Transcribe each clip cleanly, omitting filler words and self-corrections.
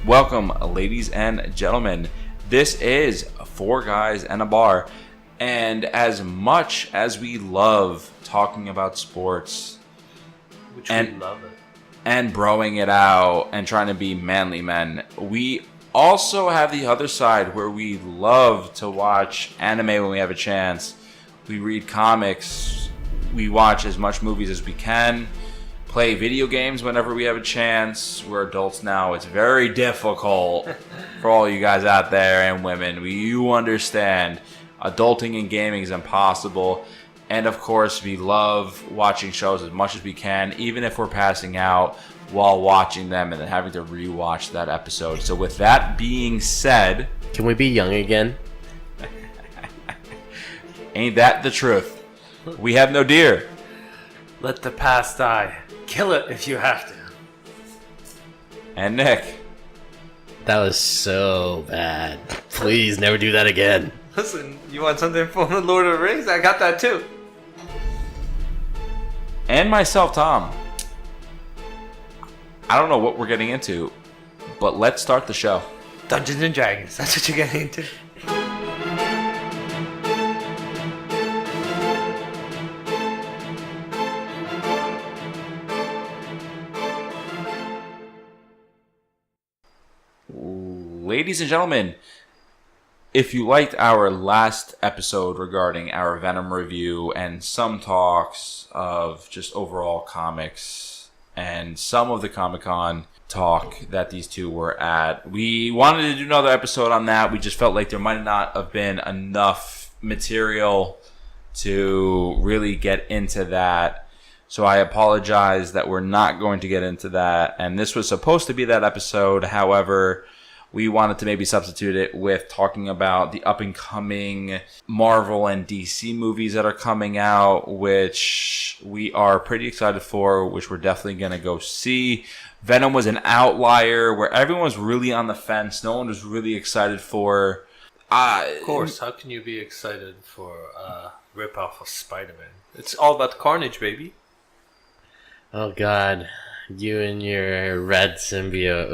Welcome, ladies and gentlemen. This is Four Guys and a Bar. And as much as we love talking about sports, which we love it, and broing it out and trying to be manly men, we also have the other side where we love to watch anime when we have a chance. We read comics. We watch as much movies as we can. Play video games whenever we have a chance. We're adults now. It's very difficult for all you guys out there and women. You understand. Adulting and gaming is impossible. And of course, we love watching shows as much as we can, even if we're passing out while watching them and then having to rewatch that episode. So with that being said... Can we be young again? Ain't that the truth? We have no deer. Let the past die. Kill it if you have to. And Nick. That was so bad. Please never do that again. Listen, you want something from the Lord of the Rings? I got that too. And myself, Tom. I don't know what we're getting into, but let's start the show. Dungeons and Dragons, that's what you're getting into. Ladies and gentlemen, if you liked our last episode regarding our Venom review and some talks of just overall comics and some of the Comic-Con talk that these two were at, we wanted to do another episode on that. We just felt like there might not have been enough material to really get into that. So I apologize that we're not going to get into that. And this was supposed to be that episode. However, we wanted to maybe substitute it with talking about the up-and-coming Marvel and DC movies that are coming out, which we are pretty excited for, which we're definitely going to go see. Venom was an outlier where everyone was really on the fence. No one was really excited for. Of course, how can you be excited for a rip-off of Spider-Man? It's all about Carnage, baby. Oh, God. You and your red symbiote.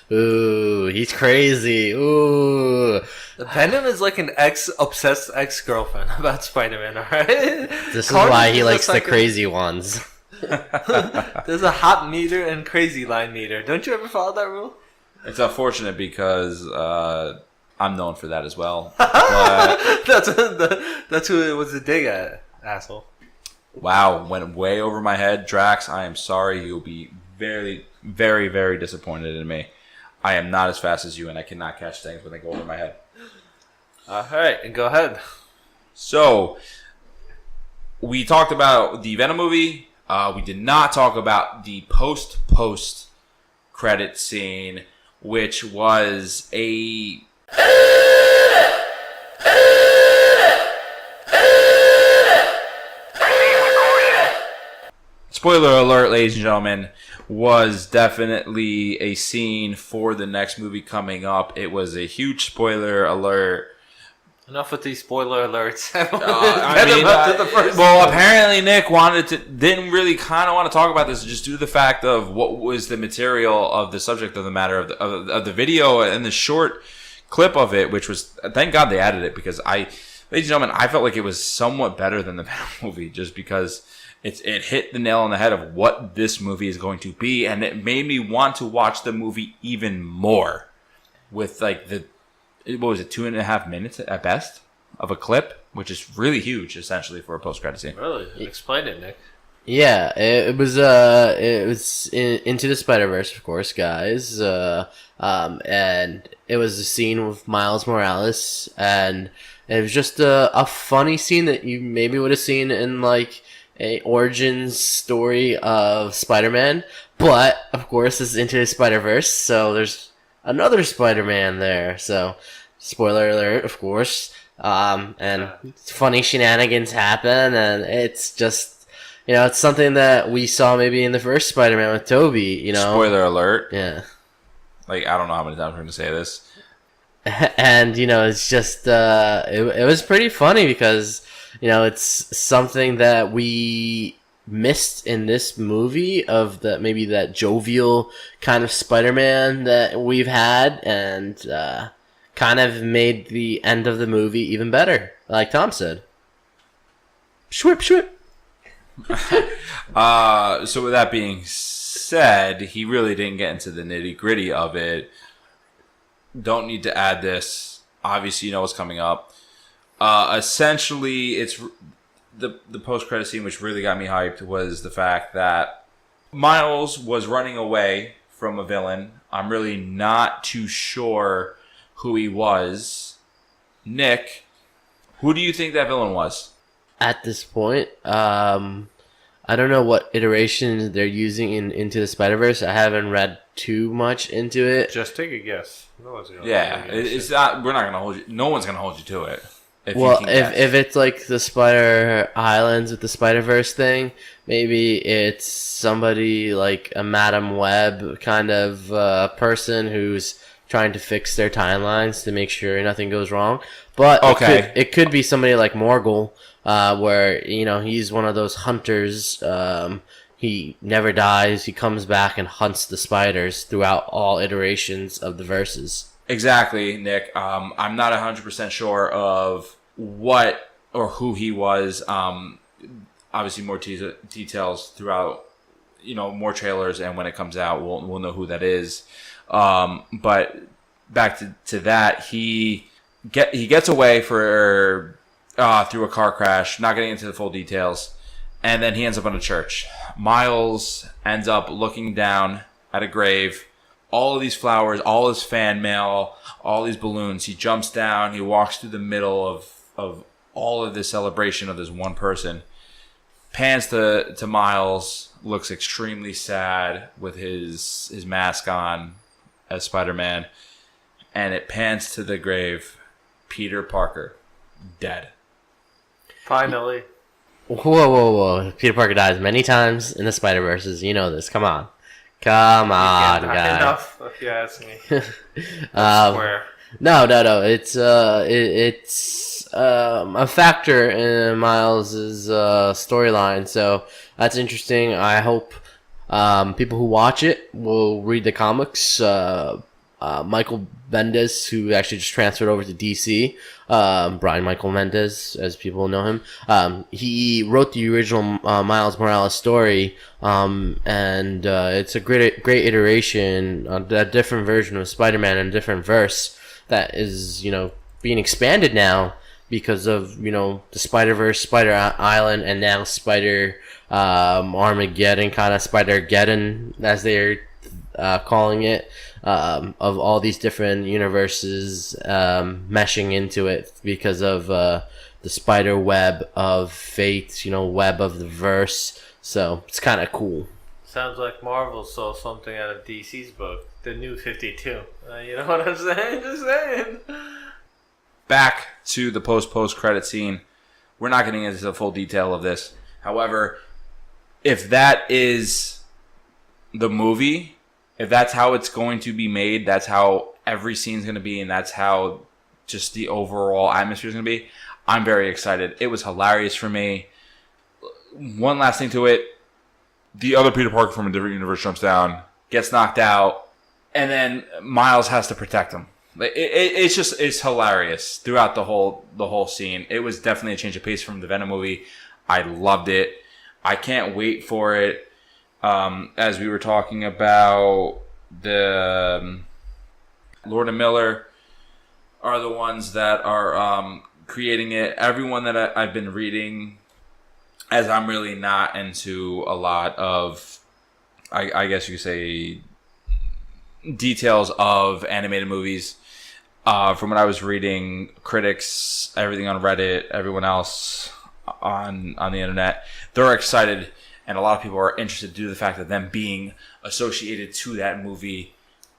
Ooh, he's crazy. Ooh. Venom is like an obsessed ex-girlfriend about Spider-Man, alright? This is why he likes the crazy ones. There's a hot meter and crazy line meter. Don't you ever follow that rule? It's unfortunate because I'm known for that as well. But that's who it was a dig at, asshole. Wow, went way over my head. Drax, I am sorry. You'll be very, very, very disappointed in me. I am not as fast as you, and I cannot catch things when they go over my head. Alright, and go ahead. So, we talked about the Venom movie. We did not talk about the post credit scene, which was a... Spoiler alert, ladies and gentlemen, was definitely a scene for the next movie coming up. It was a huge spoiler alert. Enough with these spoiler alerts. Apparently Nick didn't really kind of want to talk about this just due to the fact of what was the material of the subject of the matter of the video and the short clip of it, which was, thank God they added it, because ladies and gentlemen, I felt like it was somewhat better than the Venom movie just because it hit the nail on the head of what this movie is going to be, and it made me want to watch the movie even more with like what was it, 2.5 minutes at best of a clip, which is really huge essentially for a post-credit scene. Really? Explain it, Nick. Yeah, it was Into the Spider-Verse, of course, guys. And it was a scene with Miles Morales, and it was just a funny scene that you maybe would have seen in like a origins story of Spider-Man, but of course it's Into the Spider-Verse, so there's another Spider-Man there. So, spoiler alert, of course. And funny shenanigans happen, and it's just, it's something that we saw maybe in the first Spider-Man with Tobey, Spoiler alert. Yeah. Like, I don't know how many times we're going to say this. And, it's just, it was pretty funny because, it's something that we missed in this movie of maybe that jovial kind of Spider-Man that we've had, and kind of made the end of the movie even better, like Tom said. Shwip, shwip. So with that being said, he really didn't get into the nitty-gritty of it. Don't need to add this. Obviously, you know what's coming up. Essentially, it's the post-credit scene, which really got me hyped, was the fact that Miles was running away from a villain. I'm really not too sure who he was. Nick, who do you think that villain was? At this point, I don't know what iteration they're using in Into the Spider-Verse. I haven't read too much into it. Just take a guess. No one's gonna It's not. We're not gonna hold you. No one's gonna hold you to it. If it's like the Spider Islands with the Spider-Verse thing, maybe it's somebody like a Madam Web kind of person who's trying to fix their timelines to make sure nothing goes wrong. But it could be somebody like Morgul, where he's one of those hunters. He never dies. He comes back and hunts the spiders throughout all iterations of the verses. Exactly, Nick. I'm not 100% sure of what or who he was. Obviously, more details throughout, more trailers, and when it comes out, we'll know who that is. But back to that, he gets away through a car crash. Not getting into the full details, and then he ends up in a church. Miles ends up looking down at a grave. All of these flowers, all his fan mail, all these balloons. He jumps down. He walks through the middle of all of this celebration of this one person. Pans to Miles. Looks extremely sad with his mask on as Spider-Man. And it pans to the grave. Peter Parker, dead. Finally. Whoa. Peter Parker dies many times in the Spider-Verses. You know this. Come on, guy. Enough, if you ask me. I swear. No. It's a factor in Miles' storyline, so that's interesting. I hope people who watch it will read the comics. Michael Bendis, who actually just transferred over to DC, Brian Michael Mendez, as people know him, he wrote the original Miles Morales story, and it's a great iteration, a different version of Spider-Man in a different verse that is, being expanded now because of, the Spider-Verse, Spider Island, and now Spider Armageddon, kind of Spider-Geddon, as they're calling it. Of all these different universes meshing into it because of the spider web of fate, web of the verse. So it's kind of cool. Sounds like Marvel saw something out of DC's book, the New 52. You know what I'm saying? Just saying. Back to the post credit scene. We're not getting into the full detail of this. However, if that is the movie, if that's how it's going to be made, that's how every scene's going to be, and that's how just the overall atmosphere is going to be, I'm very excited. It was hilarious for me. One last thing to it. The other Peter Parker from a different universe jumps down, gets knocked out, and then Miles has to protect him. It's hilarious throughout the whole scene. It was definitely a change of pace from the Venom movie. I loved it. I can't wait for it. As we were talking about, the Lord and Miller are the ones that are creating it. Everyone that I've been reading, as I'm really not into a lot of, I guess you could say, details of animated movies. From what I was reading, critics, everything on Reddit, everyone else on the internet, they're excited. And a lot of people are interested due to the fact of them being associated to that movie.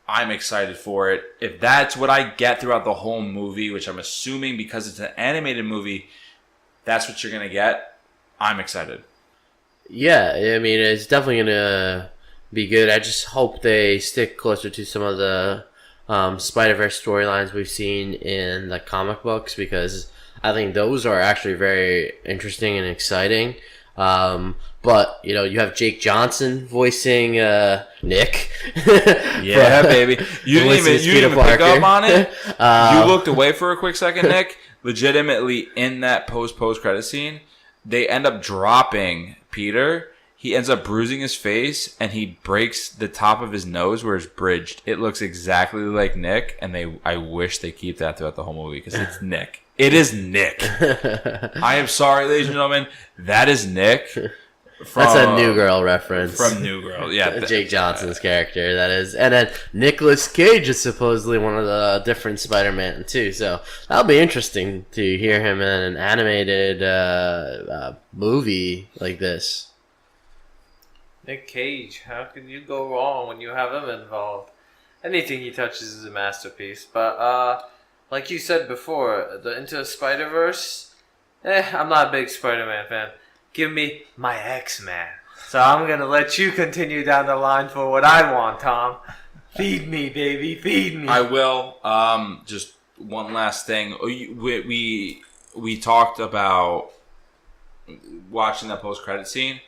I'm excited for it. If that's what I get throughout the whole movie, which I'm assuming because it's an animated movie, that's what you're going to get, I'm excited. Yeah, I mean, it's definitely going to be good. I just hope they stick closer to some of the Spider-Verse storylines we've seen in the comic books, because I think those are actually very interesting and exciting. But you have Jake Johnson voicing Nick. Yeah, baby. You didn't even pick up on it. You looked away for a quick second, Nick. Legitimately, in that post credit scene, they end up dropping Peter. He ends up bruising his face, and he breaks the top of his nose where it's bridged. It looks exactly like Nick, and I wish they keep that throughout the whole movie because it's Nick. It is Nick. I am sorry, ladies and gentlemen. That is Nick. That's a New Girl reference. From New Girl, yeah. Jake Johnson's character, that is. And then Nicolas Cage is supposedly one of the different Spider-Man, too. So that'll be interesting to hear him in an animated movie like this. Nick Cage, how can you go wrong when you have him involved? Anything he touches is a masterpiece. But, like you said before, the Into the Spider-Verse, I'm not a big Spider-Man fan. Give me my X-Man. So I'm going to let you continue down the line for what I want, Tom. Feed me, baby. Feed me. I will. Just one last thing. We talked about watching that post-credit scene.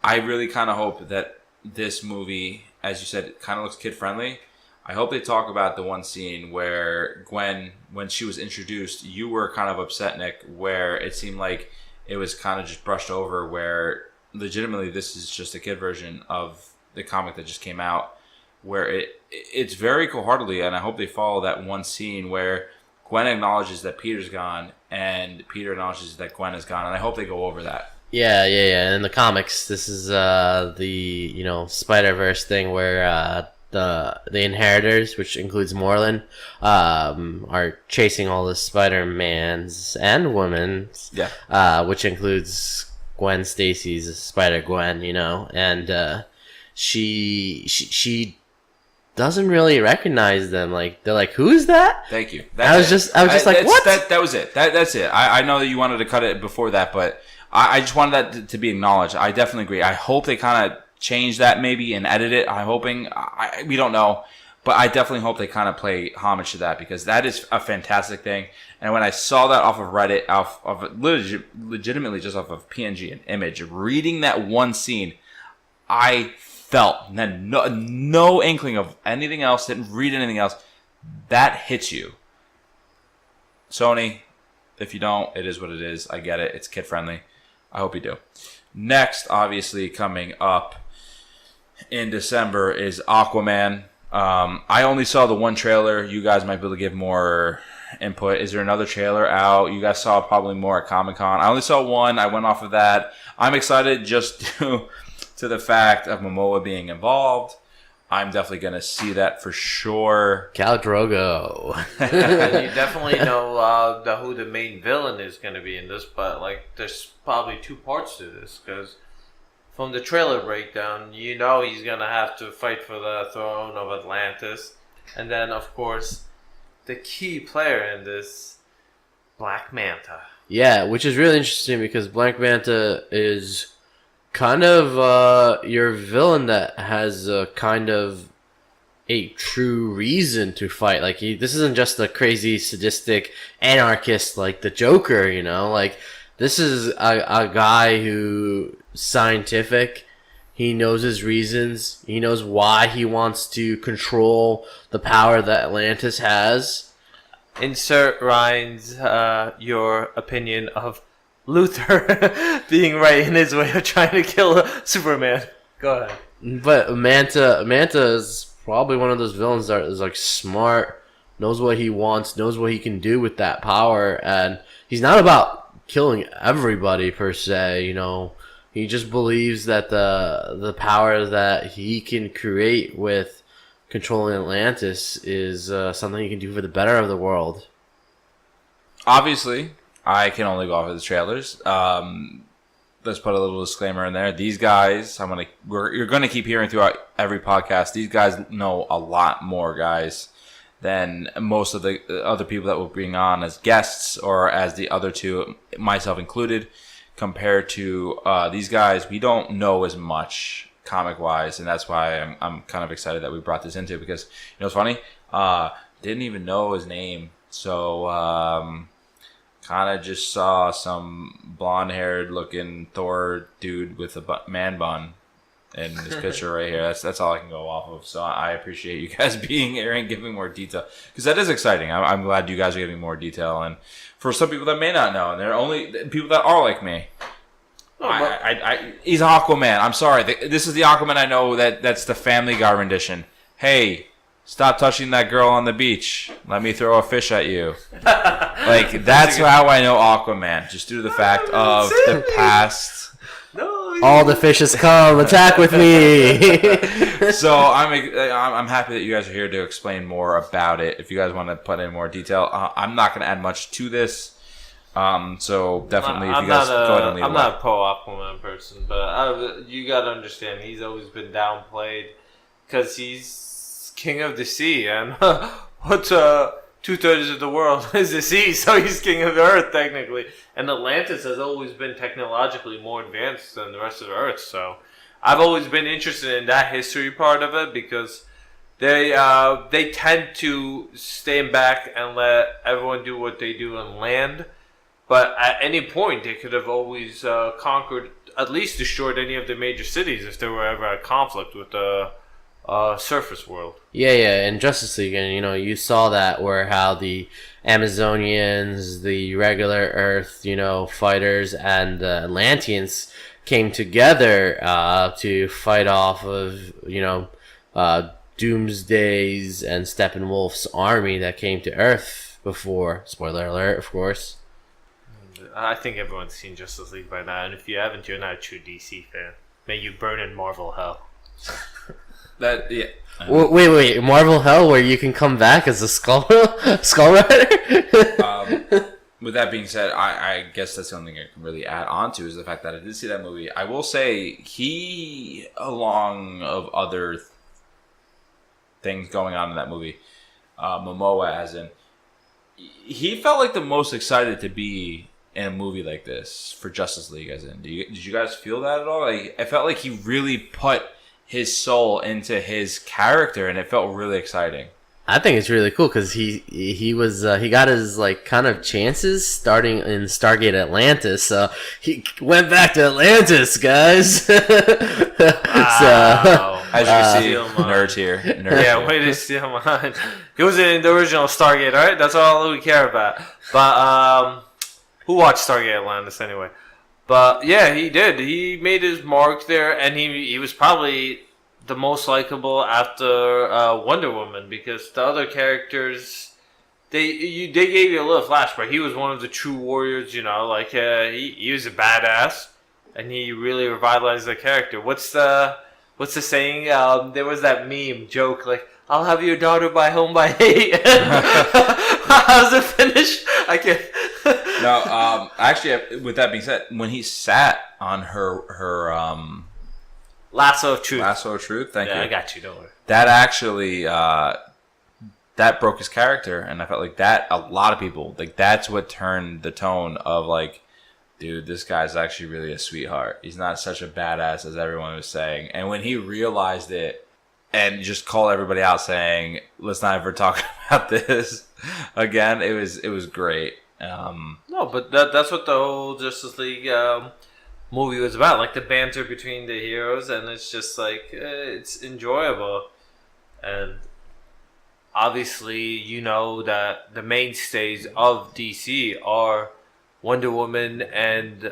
I really kind of hope that this movie, as you said, it kind of looks kid-friendly. I hope they talk about the one scene where Gwen, when she was introduced, you were kind of upset, Nick, where it seemed like it was kind of just brushed over, where legitimately this is just a kid version of the comic that just came out, where it's very cold-heartedly, and I hope they follow that one scene where Gwen acknowledges that Peter's gone and Peter acknowledges that Gwen is gone, and I hope they go over that. Yeah. In the comics, this is the Spider-Verse thing where the Inheritors, which includes Moreland, are chasing all the Spider-Mans and Women's, which includes Gwen Stacy's Spider-Gwen, and she doesn't really recognize them. Like, they're like, "Who is that?" Thank you. I was just like, "What?" That was it. That's it. I know that you wanted to cut it before that, but I just wanted that to be acknowledged. I definitely agree. I hope they kind of change that maybe and edit it. I'm hoping. We don't know. But I definitely hope they kind of play homage to that because that is a fantastic thing. And when I saw that off of Reddit, legitimately just off of PNG and Image, reading that one scene, I felt no inkling of anything else, didn't read anything else. That hits you. Sony, if you don't, it is what it is. I get it. It's kid-friendly. I hope you do. Next, obviously, coming up in December is Aquaman. I only saw the one trailer. You guys might be able to give more input. Is there another trailer out? You guys saw probably more at Comic-Con. I only saw one. I went off of that. I'm excited just to the fact of Momoa being involved. I'm definitely going to see that for sure. Khal Drogo. And you definitely know who the main villain is going to be in this, but there's probably two parts to this, because from the trailer breakdown, he's going to have to fight for the throne of Atlantis. And then, of course, the key player in this, Black Manta. Yeah, which is really interesting because Black Manta is kind of your villain that has kind of a true reason to fight. Like, this isn't just a crazy sadistic anarchist like the Joker, this is a guy who scientific. He knows his reasons. He knows why he wants to control the power that Atlantis has. Insert Ryan's your opinion of Luthor being right in his way of trying to kill Superman. Go ahead. But Manta is probably one of those villains that is smart, knows what he wants, knows what he can do with that power, and he's not about killing everybody per se. He just believes that the power that he can create with controlling Atlantis is something he can do for the better of the world. Obviously, I can only go off of the trailers. Let's put a little disclaimer in there. These guys, you're going to keep hearing throughout every podcast. These guys know a lot more, guys, than most of the other people that we'll bring on as guests or as the other two, myself included, compared to these guys. We don't know as much comic-wise, and that's why I'm kind of excited that we brought this into, because, it's funny, didn't even know his name, so kind of just saw some blonde-haired looking Thor dude with a man bun in this picture right here. That's all I can go off of. So I appreciate you guys being here and giving more detail, because that is exciting. I'm glad you guys are giving more detail. And for some people that may not know, and they're only people that are like me, he's Aquaman. I'm sorry. This is the Aquaman I know. That's the Family Guy rendition. Hey, stop touching that girl on the beach. Let me throw a fish at you. Like, that's how I know Aquaman. Just due to the fact of the past. All the fishes come, attack with me. So I'm happy that you guys are here to explain more about it. If you guys want to put in more detail, I'm not going to add much to this. So definitely, if you guys go ahead and leave. I'm not a pro Aquaman person, but you got to understand, he's always been downplayed because he's king of the sea, and what's 2/3 of the world is the sea, so he's king of the earth technically. And Atlantis has always been technologically more advanced than the rest of the earth, so I've always been interested in that history part of it, because they tend to stand back and let everyone do what they do on land, but at any point they could have always conquered, at least destroyed any of the major cities if there were ever a conflict with the surface world. Yeah, in Justice League, and you saw that where how the Amazonians, the regular Earth, fighters, and the Atlanteans came together to fight off of Doomsday's and Steppenwolf's army that came to Earth before. Spoiler alert, of course. I think everyone's seen Justice League by now, and if you haven't, you're not a true DC fan. May you burn in Marvel hell. Wait, Marvel Hell, where you can come back as a Skull Rider? With that being said, I guess that's the only thing I can really add on to is the fact that I did see that movie. I will say he, along of other things going on in that movie, Momoa as in, he felt like the most excited to be in a movie like this for Justice League as in. Did you guys feel that at all? Like, I felt like he really put his soul into his character, and it felt really exciting. I think it's really cool because he got his kind of chances starting in Stargate Atlantis, so he went back to Atlantis, guys. Wow. As you see, nerds here. Yeah, way to steal mine. He was in the original Stargate, alright? That's all we care about. But who watched Stargate Atlantis anyway? But yeah, he did. He made his mark there, and he was probably the most likable after Wonder Woman, because the other characters they gave you a little flash, but he was one of the true warriors. He was a badass, and he really revitalized the character. What's the saying? There was that meme joke like, "I'll have your daughter by home by 8." How's it finish? I can't. No, actually, with that being said, when he sat on her Lasso of Truth. Thank you. I got you. Don't worry. That actually that broke his character, and I felt like that a lot of people that's what turned the tone of dude, this guy's actually really a sweetheart. He's not such a badass as everyone was saying. And when he realized it and just called everybody out saying, "Let's not ever talk about this again," it was great. No, but that's what the whole Justice League movie was about, like the banter between the heroes, and it's just it's enjoyable. And obviously, that the mainstays of DC are Wonder Woman and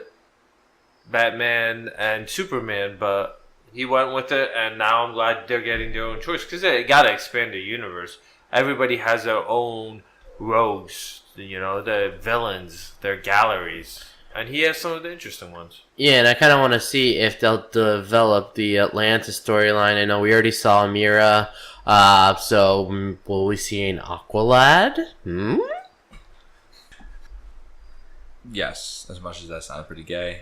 Batman and Superman, but he went with it, and now I'm glad they're getting their own choice, because they gotta expand the universe. Everybody has their own rogues, the villains, their galleries, and he has some of the interesting ones. Yeah, and I kind of want to see if they'll develop the Atlantis storyline. I know we already saw Mira, so will we see an Aqualad? Yes, as much as that sounds pretty gay.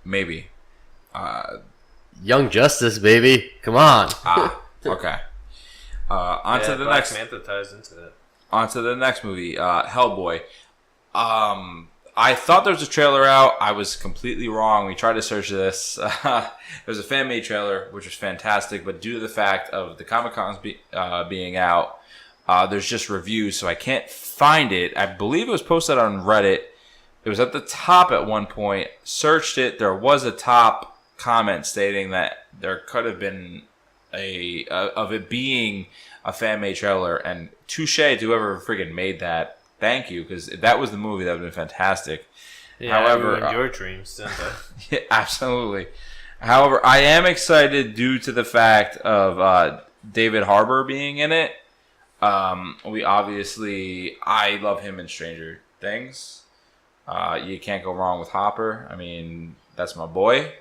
Maybe. Young Justice, baby. Come on. Okay. On to the Black next. Manta ties into it. On to the next movie, Hellboy. I thought there was a trailer out. I was completely wrong. We tried to search this. There was a fan-made trailer, which was fantastic, but due to the fact of the Comic-Cons being out, There's just reviews, so I can't find it. I believe it was posted on Reddit. It was at the top at one point. Searched it. There was a top comment stating that there could have been of it being a fan-made trailer. And touche to whoever friggin' made that. Thank you, because if that was the movie, that would have been fantastic. Yeah, However, your dreams, didn't they? Yeah, absolutely. However, I am excited due to the fact of David Harbour being in it. I love him in Stranger Things. You can't go wrong with Hopper. I mean, that's my boy.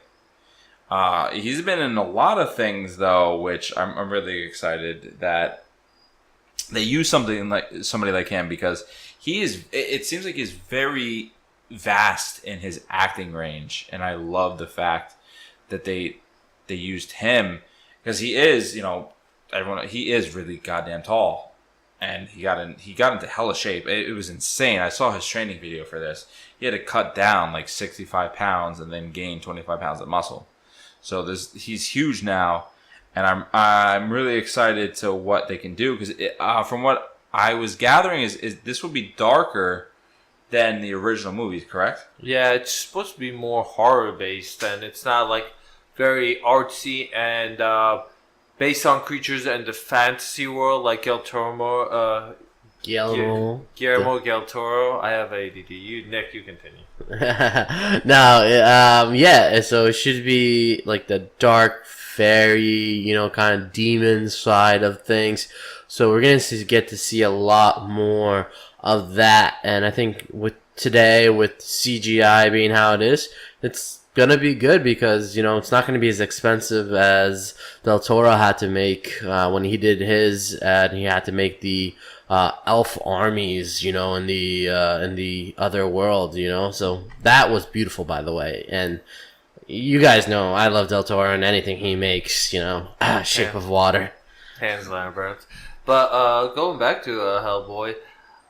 He's been in a lot of things though, which I'm really excited that they use somebody like him, because he is. It seems like he's very vast in his acting range, and I love the fact that they used him, because he is, he is really goddamn tall, and he got into hella shape. It was insane. I saw his training video for this. He had to cut down like 65 pounds and then gain 25 pounds of muscle. So he's huge now, and I'm really excited to what they can do, because from what I was gathering is this will be darker than the original movies, correct? Yeah, it's supposed to be more horror based, and it's not like very artsy and based on creatures in the fantasy world, like Guillermo del Toro. I have ADD. Nick, you continue. Yeah. So it should be like the dark fairy, kind of demon side of things. So we're gonna get to see a lot more of that, and I think with CGI being how it is, it's gonna be good, because it's not gonna be as expensive as Del Toro had to make when he did his, and he had to make the elf armies, in the other world, So that was beautiful, by the way, and you guys know I love Del Toro and anything he makes, Shape of Water, Hans Lambert. But going back to Hellboy,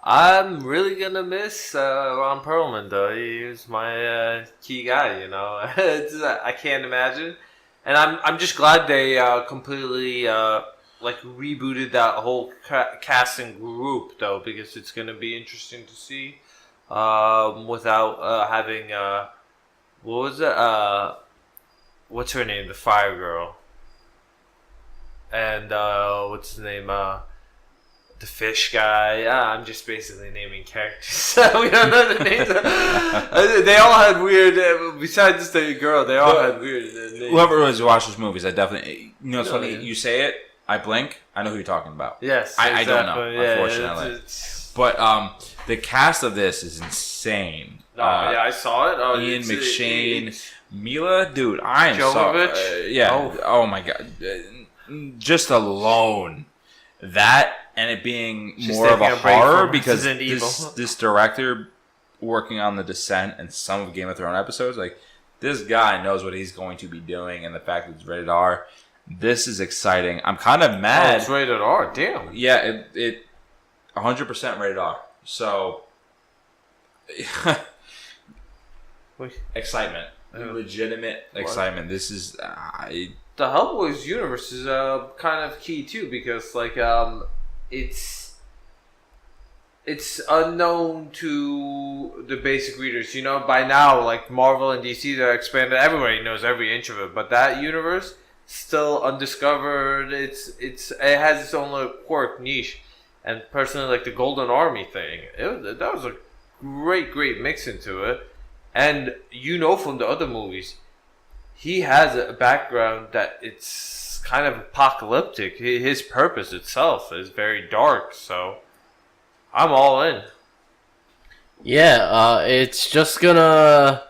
I'm really gonna miss Ron Perlman though. He was my key guy, I can't imagine, and I'm just glad they completely rebooted that whole cast and group though, because it's gonna be interesting to see without having what was it? What's her name? The Fire Girl. And what's his name? The fish guy. I'm just basically naming characters. We don't know the names. They all had weird. Besides just the girl, they all had weird names. Whoever has watched those movies, I definitely. It's funny. Yeah. You say it, I blink. I know who you're talking about. Yes, I don't know. Yeah, unfortunately, but the cast of this is insane. Yeah, I saw it. Ian McShane, Mila, dude, I am so. Yeah. Oh my god. Just alone that, and it being more of a horror, because this director working on The Descent and some of Game of Thrones episodes, like, this guy knows what he's going to be doing, and the fact that it's rated R, this is exciting. I'm kind of mad. It's rated R, damn. Yeah, it 100% rated R. So excitement, legitimate excitement. This is the Hellboy's universe is kind of key too, because it's unknown to the basic readers. By now, like Marvel and DC, they're expanded. Everybody knows every inch of it, but that universe still undiscovered. It has its own little quirk niche, and personally, like the Golden Army thing, that was a great mix into it. And from the other movies, he has a background that it's kind of apocalyptic. His purpose itself is very dark, so I'm all in. Yeah, it's gonna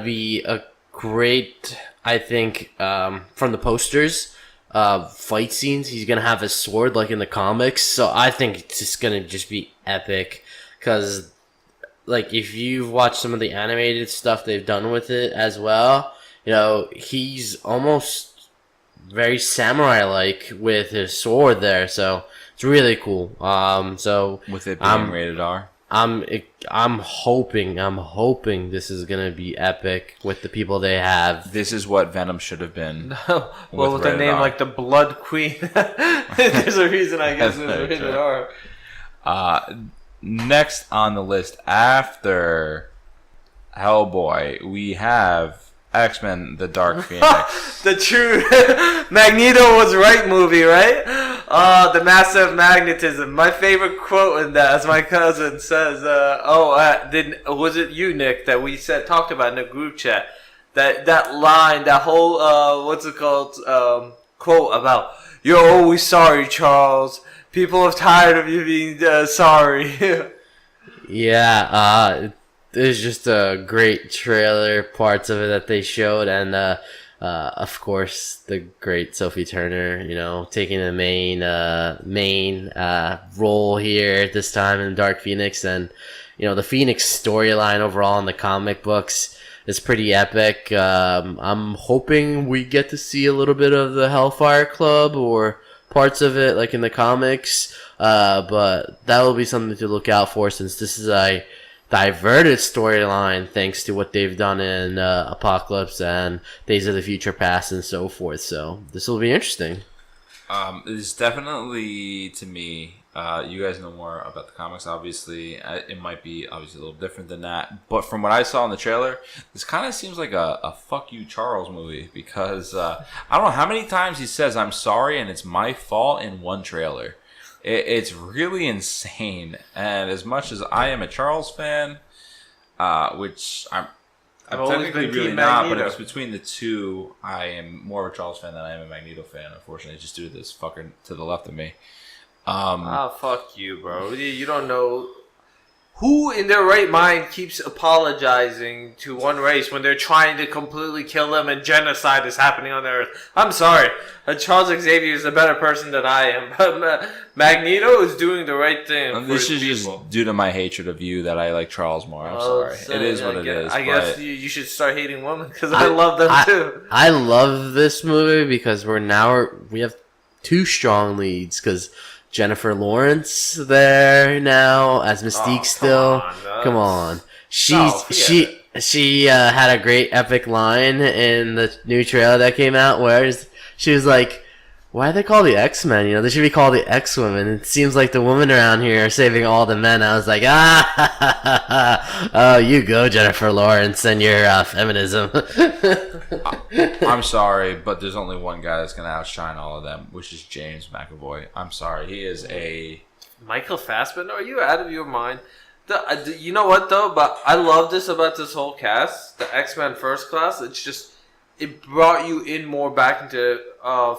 be a great, I think, from the posters, fight scenes. He's gonna have his sword like in the comics, so I think it's just gonna be epic, because like if you've watched some of the animated stuff they've done with it as well, he's almost very samurai-like with his sword there, so it's really cool. So with it being rated R. I'm hoping this is gonna be epic with the people they have. This is what Venom should have been. Well, with a name like the Blood Queen, there's a reason I guess it was rated R. Next on the list after Hellboy, we have X-Men: The Dark Phoenix. The true Magneto was right movie, right? The massive magnetism. My favorite quote in that, as my cousin says, was it you, Nick, that we talked about in the group chat? That line, that whole quote about "You're always sorry, Charles. People are tired of you being sorry." Yeah, there's just a great trailer, parts of it that they showed, and of course the great Sophie Turner, taking the main role here this time in Dark Phoenix, and the Phoenix storyline overall in the comic books is pretty epic. I'm hoping we get to see a little bit of the Hellfire Club or parts of it like in the comics, but that will be something to look out for, since this is a diverted storyline thanks to what they've done in Apocalypse and Days of the Future Past and so forth. So this will be interesting. It's definitely, to me, you guys know more about the comics, obviously. It might be obviously a little different than that, but from what I saw in the trailer, this kind of seems like a fuck you Charles movie, because I don't know how many times he says I'm sorry and it's my fault in one trailer. It's really insane, and as much as I am a Charles fan, which I'm technically really not, but if it's between the two, I am more of a Charles fan than I am a Magneto fan, unfortunately, just due to this fucker to the left of me. Fuck you, bro. You don't know who in their right mind keeps apologizing to one race when they're trying to completely kill them and genocide is happening on the earth. I'm sorry. Charles Xavier is a better person than I am, but Magneto is doing the right thing. This is just due to my hatred of you that I like Charles more. I'm sorry. It is what it is. I guess you should start hating women, because I love them too. I love this movie because we have two strong leads, because Jennifer Lawrence there now as Mystique. Come on. She had a great epic line in the new trailer that came out where she was like, why are they called the X-Men? They should be called the X-Women. It seems like the women around here are saving all the men. I was like, oh, you go, Jennifer Lawrence, and your feminism. I'm sorry, but there's only one guy that's going to outshine all of them, which is James McAvoy. I'm sorry. He is a... Michael Fassbender? Are you out of your mind? You know what, though? But I love this about this whole cast. The X-Men First Class. It's just... It brought you in more back into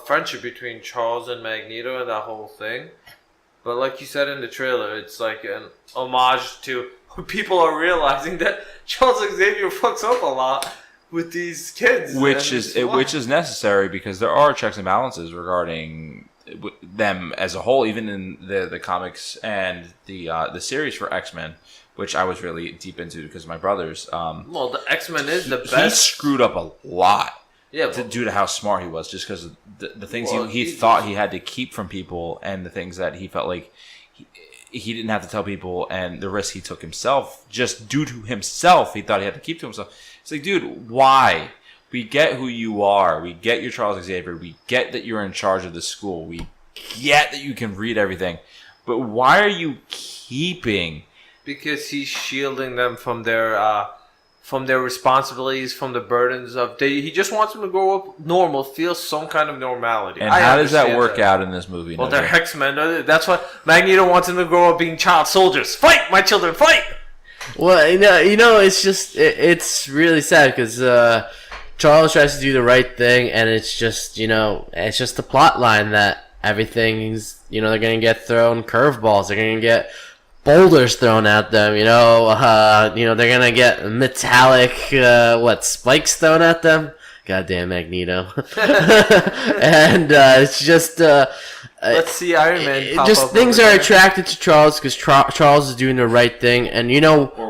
friendship between Charles and Magneto and that whole thing. But like you said in the trailer, it's like an homage to people are realizing that Charles Xavier fucks up a lot with these kids. Which is necessary, because there are checks and balances regarding them as a whole, even in the comics and the series for X-Men, which I was really deep into because of my brothers. Well, the X-Men is the best. He screwed up a lot. Yeah, due to how smart he was, just because of the things he thought he had to keep from people, and the things that he felt like he didn't have to tell people, and the risk he took himself, just due to himself, he thought he had to keep to himself. It's like, dude, why? We get who you are. We get you're Charles Xavier. We get that you're in charge of the school. We get that you can read everything. But why are you keeping? Because he's shielding them from their responsibilities, from the burdens of... He just wants them to grow up normal, feel some kind of normality. And how does that work out in this movie? Well, they're X-Men. That's why Magneto wants them to grow up being child soldiers. Fight, my children, fight! Well, it's just... It's really sad, because Charles tries to do the right thing, and it's just, it's just the plot line that everything's... they're going to get thrown curveballs. They're going to get... boulders thrown at them, they're gonna get metallic, spikes thrown at them. Goddamn Magneto. And it's just, let's see Iron Man pop just up things are attracted to Charles because Charles is doing the right thing, and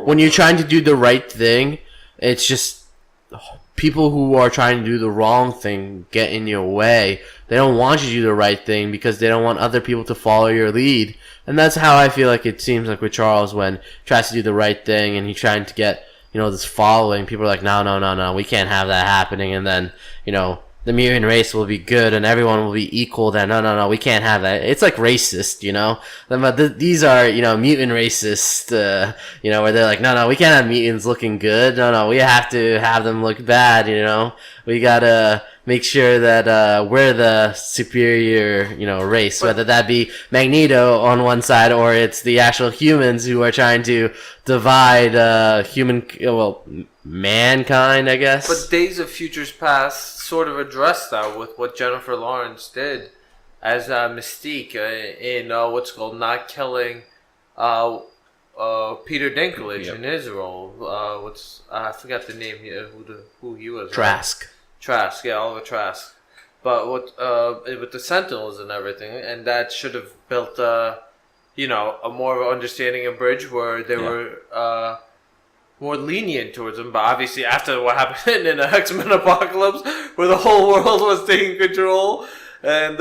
when you're trying to do the right thing, it's just people who are trying to do the wrong thing get in your way. They don't want you to do the right thing because they don't want other people to follow your lead. And that's how I feel like it seems like with Charles when he tries to do the right thing and he's trying to get, this following. People are like, no, we can't have that happening. And then, the mutant race will be good and everyone will be equal. Then no, we can't have that. It's like racist, But these are, mutant racist, where they're like, no, we can't have mutants looking good. No, we have to have them look bad, We gotta make sure that we're the superior, race, whether that be Magneto on one side or it's the actual humans who are trying to divide mankind, I guess. But Days of Futures Past sort of addressed that with what Jennifer Lawrence did as Mystique in what's called not killing Peter Dinklage in his role. I forgot the name, who he was. Trask. Trask, yeah, Oliver Trask. But with the Sentinels and everything, and that should have built a more of an understanding of Bridge where they were more lenient towards him. But obviously after what happened in the X-Men Apocalypse, where the whole world was taking control, and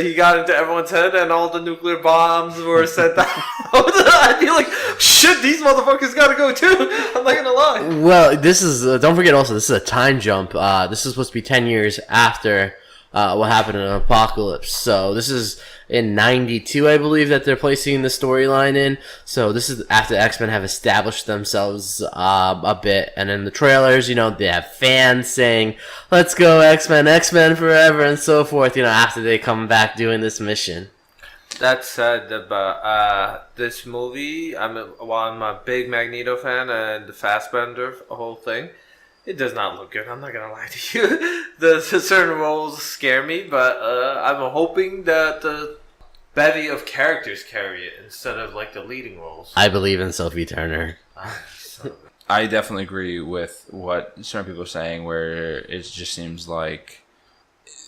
he got into everyone's head and all the nuclear bombs were sent out. I feel like, shit, these motherfuckers gotta go too. I'm not gonna lie. Well, this is, don't forget also, this is a time jump. This is supposed to be 10 years after what happened in Apocalypse. So this is in 92, I believe, that they're placing the storyline in. So this is after X-Men have established themselves a bit. And in the trailers, they have fans saying, let's go X-Men, X-Men forever, and so forth, after they come back doing this mission. That said, about this movie, I'm a big Magneto fan and the Fassbender whole thing. It does not look good. I'm not gonna lie to you. The certain roles scare me, but I'm hoping that the bevy of characters carry it instead of like the leading roles. I believe in Sophie Turner. I definitely agree with what certain people are saying, where it just seems like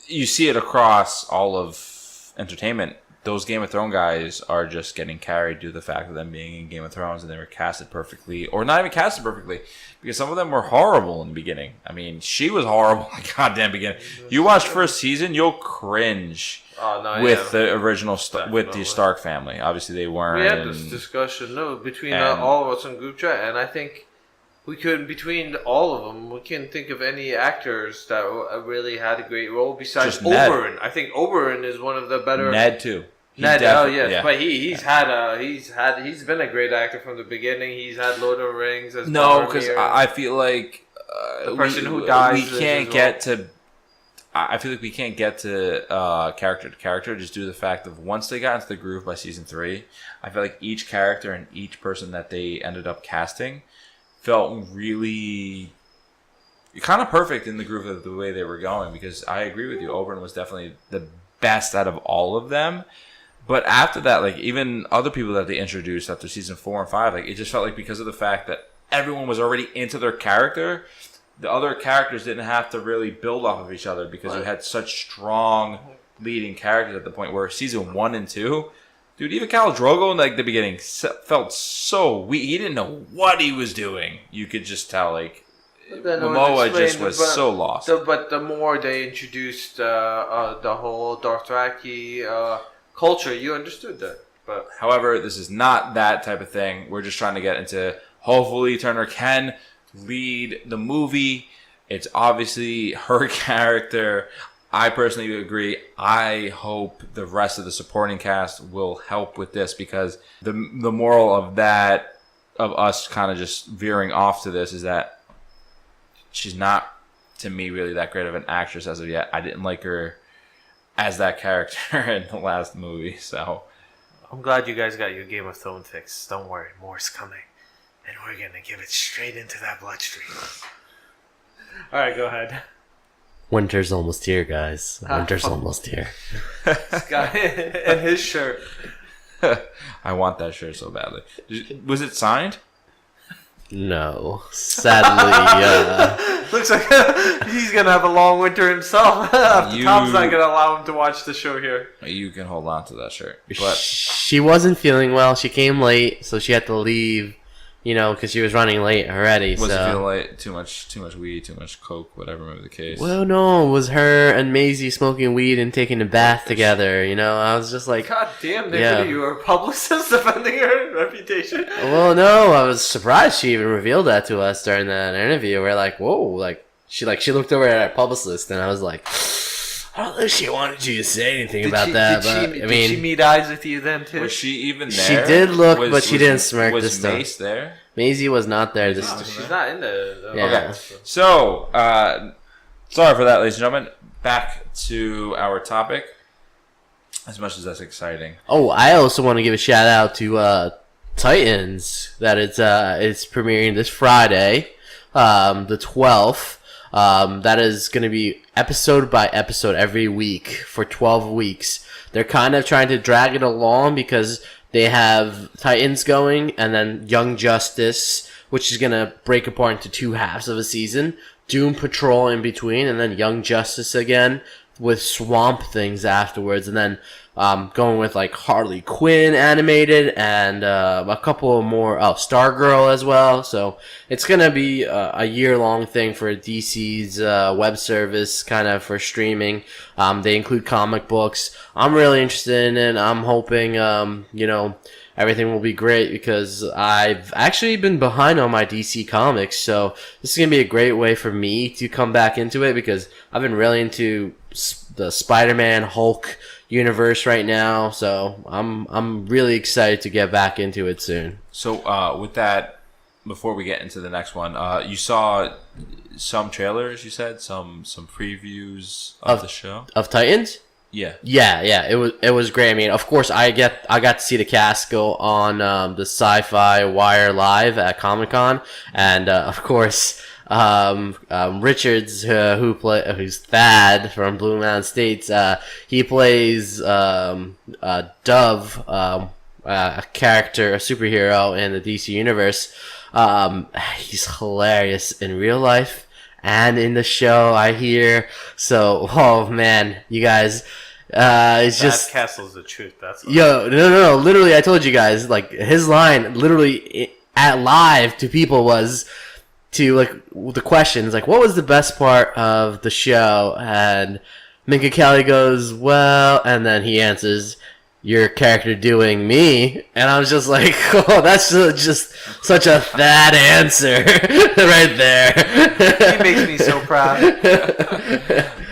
you see it across all of entertainment. Those Game of Thrones guys are just getting carried due to the fact of them being in Game of Thrones and they were casted perfectly, or not even casted perfectly, because some of them were horrible in the beginning. I mean, she was horrible in the goddamn beginning. You watch first season, you'll cringe with the original with the Stark family. Obviously, they weren't. We had this discussion between all of us in group chat, and I think we could, between all of them, we can think of any actors that really had a great role besides Oberyn. I think Oberyn is one of the better. Ned too. Ned, but he's been a great actor from the beginning. He's had Lord of the Rings as because I feel like the person who dies. We can't get to. I feel like we can't get to character just due to the fact of once they got into the groove by season 3, I feel like each character and each person that they ended up casting felt really kind of perfect in the groove of the way they were going, because I agree with you, Oberyn was definitely the best out of all of them. But after that, like, even other people that they introduced after season 4 and 5, like, it just felt like because of the fact that everyone was already into their character, the other characters didn't have to really build off of each other, because you had such strong leading characters at the point where season 1 and 2, dude, even Khal Drogo in like the beginning felt so weak. He didn't know what he was doing. You could just tell, like, Momoa just was so lost. But the more they introduced the whole Dothraki culture, you understood that. But however, this is not that type of thing. We're just trying to get into, hopefully Turner can lead the movie. It's obviously her character. I personally agree. I hope the rest of the supporting cast will help with this, because the moral of that, of us kind of just veering off to this, is that she's not, to me, really that great of an actress as of yet. I didn't like her as that character in the last movie, so I'm glad you guys got your Game of Thrones fix. Don't worry, more's coming, and we're gonna give it straight into that bloodstream. All right, go ahead. Winter's almost here, guys. Winter's almost here. This guy and his shirt. I want that shirt so badly. Was it signed? No, sadly. Looks like he's gonna have a long winter himself. Tom's not gonna allow him to watch the show here. You can hold on to that shirt. But she wasn't feeling well. She came late, so she had to leave. because she was running late already. Was so. it feel like too much weed, too much coke, whatever may be the case? Well, no, it was her and Maisie smoking weed and taking a bath together. I was just like, God damn, Nick, Yeah. what are you, a publicist defending her reputation? well, no, I was surprised she even revealed that to us during that interview. We're like, whoa, she looked over at our publicist, and I was like, I don't think she wanted you to say anything about that. Did she meet eyes with you then too? Was she even there? She did look, but she didn't smirk was this time. Mace there? Maisie was not there this time. She's not in there. Though. Yeah. Okay. So, sorry for that, ladies and gentlemen. Back to our topic. As much as that's exciting. Oh, I also want to give a shout out to Titans that it's premiering this Friday, the 12th. That is going to be episode by episode every week for 12 weeks. They're kind of trying to drag it along because they have Titans going and then Young Justice, which is going to break apart into two halves of a season. Doom Patrol in between, and then Young Justice again with Swamp Things afterwards. And then going with like Harley Quinn animated and a couple more, Stargirl as well. So it's going to be a year-long thing for DC's web service kind of for streaming. They include comic books. I'm really interested in it. I'm hoping, everything will be great because I've actually been behind on my DC comics. So this is going to be a great way for me to come back into it because I've been really into the Spider-Man, Hulk universe right now, so I'm really excited to get back into it soon. So with that, before we get into the next one, you saw some trailers. You said some previews of the show of Titans. Yeah. It was great. I mean, of course, I got to see the cast go on the Sci-Fi Wire Live at Comic-Con, and of course. Richards, who's Thad from Blue Mountain States, he plays Dove, a character, a superhero in the DC universe. He's hilarious in real life and in the show, I hear. So, oh man, you guys, it's just Castle's the truth. That's what no. Literally, I told you guys, like his line, literally at live to people was. To like the questions, like what was the best part of the show? And Minka Kelly goes, well, and then he answers, your character doing me, and I was just like, oh, that's just such a Thad answer right there. He makes me so proud.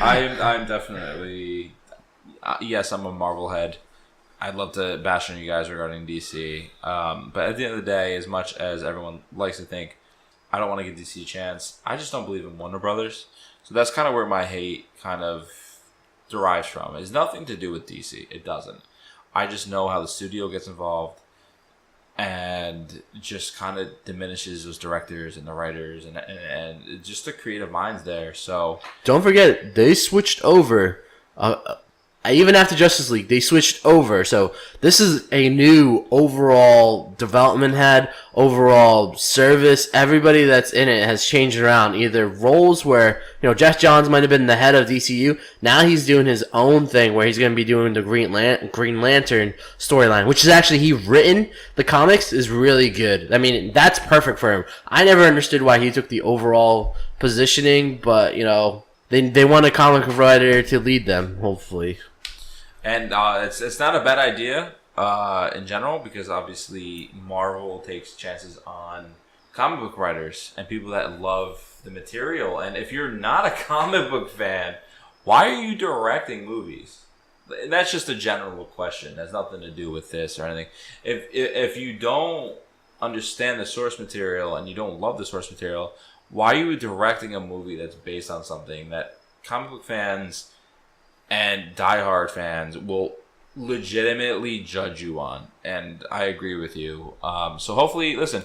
I'm definitely yes, I'm a Marvel head. I'd love to bash on you guys regarding DC, but at the end of the day, as much as everyone likes to think. I don't want to give DC a chance. I just don't believe in Warner Brothers. So that's kind of where my hate kind of derives from. It has nothing to do with DC. It doesn't. I just know how the studio gets involved and just kind of diminishes those directors and the writers and just the creative minds there. So don't forget, they switched over. Even after Justice League, they switched over. So this is a new overall development head, overall service. Everybody that's in it has changed around. Either roles where, Jeff Johns might have been the head of DCU. Now he's doing his own thing where he's going to be doing the Green Lantern storyline, which is actually, he written the comics is really good. I mean, that's perfect for him. I never understood why he took the overall positioning, but, they want a comic writer to lead them, hopefully. And it's not a bad idea in general because obviously Marvel takes chances on comic book writers and people that love the material. And if you're not a comic book fan, why are you directing movies? And that's just a general question. It has nothing to do with this or anything. If you don't understand the source material and you don't love the source material, why are you directing a movie that's based on something that comic book fans and diehard fans will legitimately judge you on? And I agree with you. So hopefully, listen,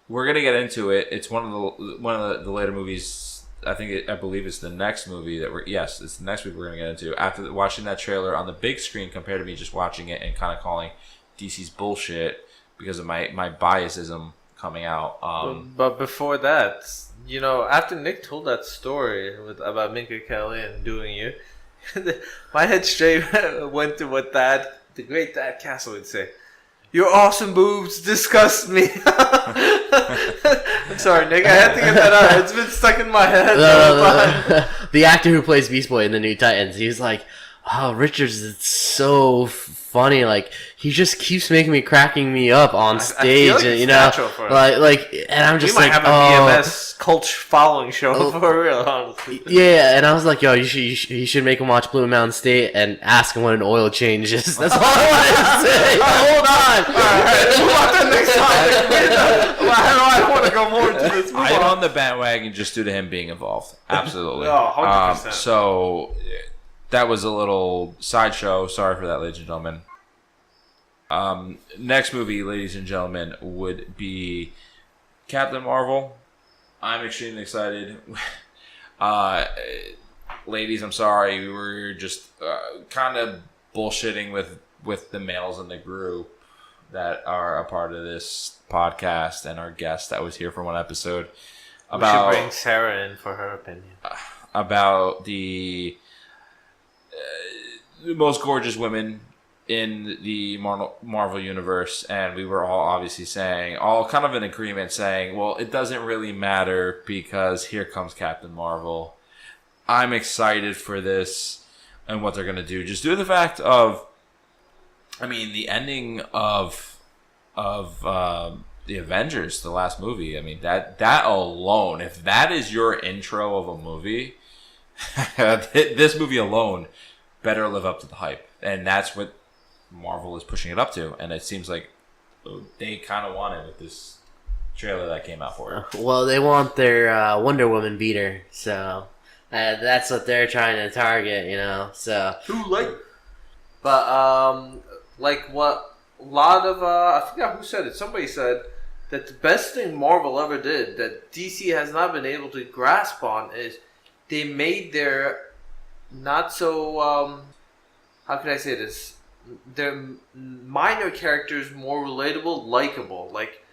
we're gonna get into it. It's one of the later movies. I believe it's the next movie it's the next movie we're gonna get into after watching that trailer on the big screen compared to me just watching it and kind of calling DC's bullshit because of my biasism coming out. But before that, after Nick told that story about Minka Kelly and doing you. My head straight went to what the great Thad Castle would say. Your awesome boobs disgust me. I'm sorry, Nick. I had to get that out. It's been stuck in my head. The actor who plays Beast Boy in the New Titans, he was like, "Oh, Richards, it's so funny. Like he just keeps cracking me up on stage, like and you know, and I'm just we like, might have a BMS cult following show for real, honestly. Yeah, and I was like, yo, you should make him watch Blue Mountain State and ask him what an oil change is. That's all I wanted to say. Hold on. All right, move on to the next topic. I don't want to go more into this. I am on the bandwagon just due to him being involved. Absolutely. 100%. So that was a little sideshow. Sorry for that, ladies and gentlemen. Next movie, ladies and gentlemen, would be Captain Marvel. I'm extremely excited. Ladies, I'm sorry. We were just kind of bullshitting with the males in the group that are a part of this podcast and our guest that was here for one episode. We should bring Sarah in for her opinion. About the most gorgeous women in the Marvel universe, and we were all obviously saying, all kind of in agreement, saying, well, it doesn't really matter because here comes Captain Marvel. I'm excited for this and what they're going to do. Just due to the fact of, I mean, the ending of the Avengers, the last movie. I mean, that alone, if that is your intro of a movie, this movie alone better live up to the hype. And that's what Marvel is pushing it up to, and it seems like they kind of want it with this trailer that came out for it. Well, they want their Wonder Woman beater, so that's what they're trying to target, you know. So too late. But like what a lot of I forgot who said it. Somebody said that the best thing Marvel ever did that DC has not been able to grasp on is they made their not so how can I say this? Their minor characters more relatable, likable. Like,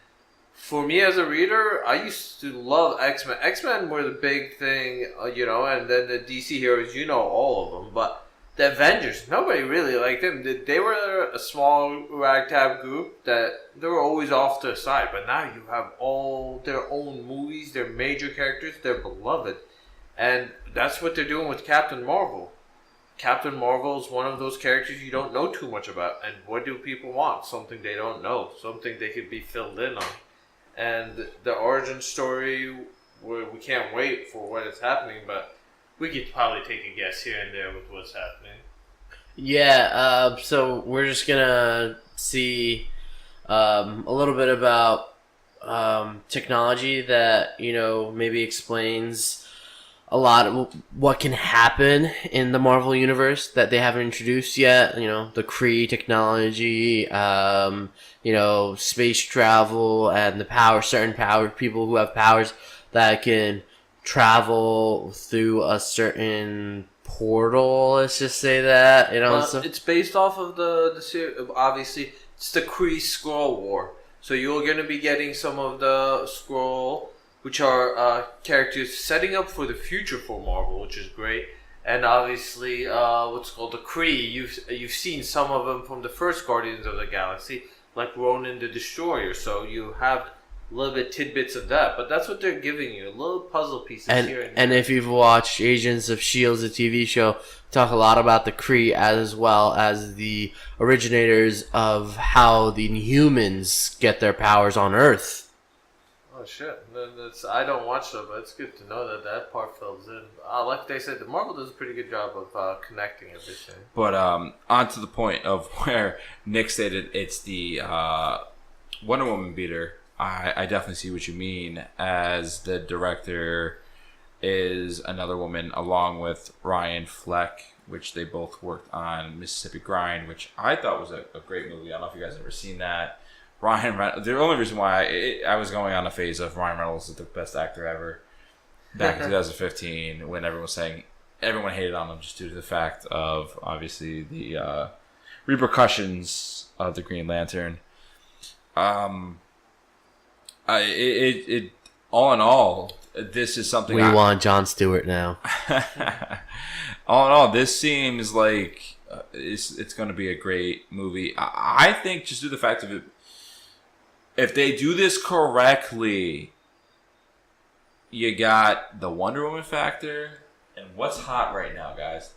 for me as a reader, I used to love X-Men. X-Men were the big thing, you know, and then the DC heroes, you know all of them. But the Avengers, nobody really liked them. They were a small ragtag group that they were always off to the side. But now you have all their own movies, their major characters, they're beloved. And that's what they're doing with Captain Marvel. Captain Marvel is one of those characters you don't know too much about. And what do people want? Something they don't know. Something they could be filled in on. And the origin story, we can't wait for what is happening, but we could probably take a guess here and there with what's happening. Yeah, so we're just going to see a little bit about technology that, you know, maybe explains a lot of what can happen in the Marvel universe that they haven't introduced yet. You know, the Kree technology, you know, space travel, and the certain people who have powers that can travel through a certain portal. Let's just say that, you know. So it's based off of the series. Obviously, it's the Kree Skrull War. So you're going to be getting some of the Skrull, which are characters setting up for the future for Marvel, which is great. And obviously, what's called the Kree, you've seen some of them from the first Guardians of the Galaxy, like Ronan the Destroyer. So you have a little bit tidbits of that, but that's what they're giving you, little puzzle pieces here and there. And if you've watched Agents of S.H.I.E.L.D., the TV show, talk a lot about the Kree as well as the originators of how the humans get their powers on Earth. Oh shit! I don't watch them, but it's good to know that part fills in. Like they said, the Marvel does a pretty good job of connecting everything. But on to the point of where Nick stated it's the Wonder Woman beater. I definitely see what you mean, as the director is another woman along with Ryan Fleck, which they both worked on Mississippi Grind, which I thought was a great movie. I don't know if you guys have ever seen that. Ryan Reynolds, the only reason why I was going on a phase of Ryan Reynolds is the best actor ever back in 2015 when everyone hated on him just due to the fact of obviously the repercussions of the Green Lantern. All in all, this is something we want Jon Stewart now. All in all, this seems like It's going to be a great movie. I think just due to the fact of it, if they do this correctly, you got the Wonder Woman factor, and what's hot right now, guys?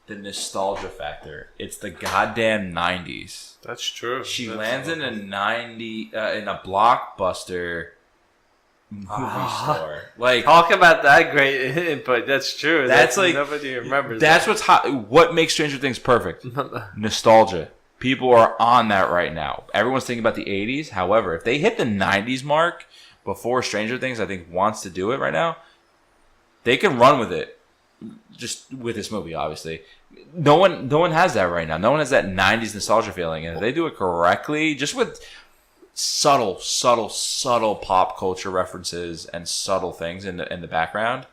The nostalgia factor. It's the goddamn 90s. That's true. She lands in a in a blockbuster movie store. Like, talk about that great input. That's true. That's like nobody remembers. That's what's hot. What makes Stranger Things perfect? Nostalgia. People are on that right now. Everyone's thinking about the 80s. However, if they hit the 90s mark before Stranger Things, I think wants to do it right now, they can run with it. Just with this movie, obviously. No one has that right now. No one has that 90s nostalgia feeling. And if they do it correctly, just with subtle pop culture references and subtle things in the background,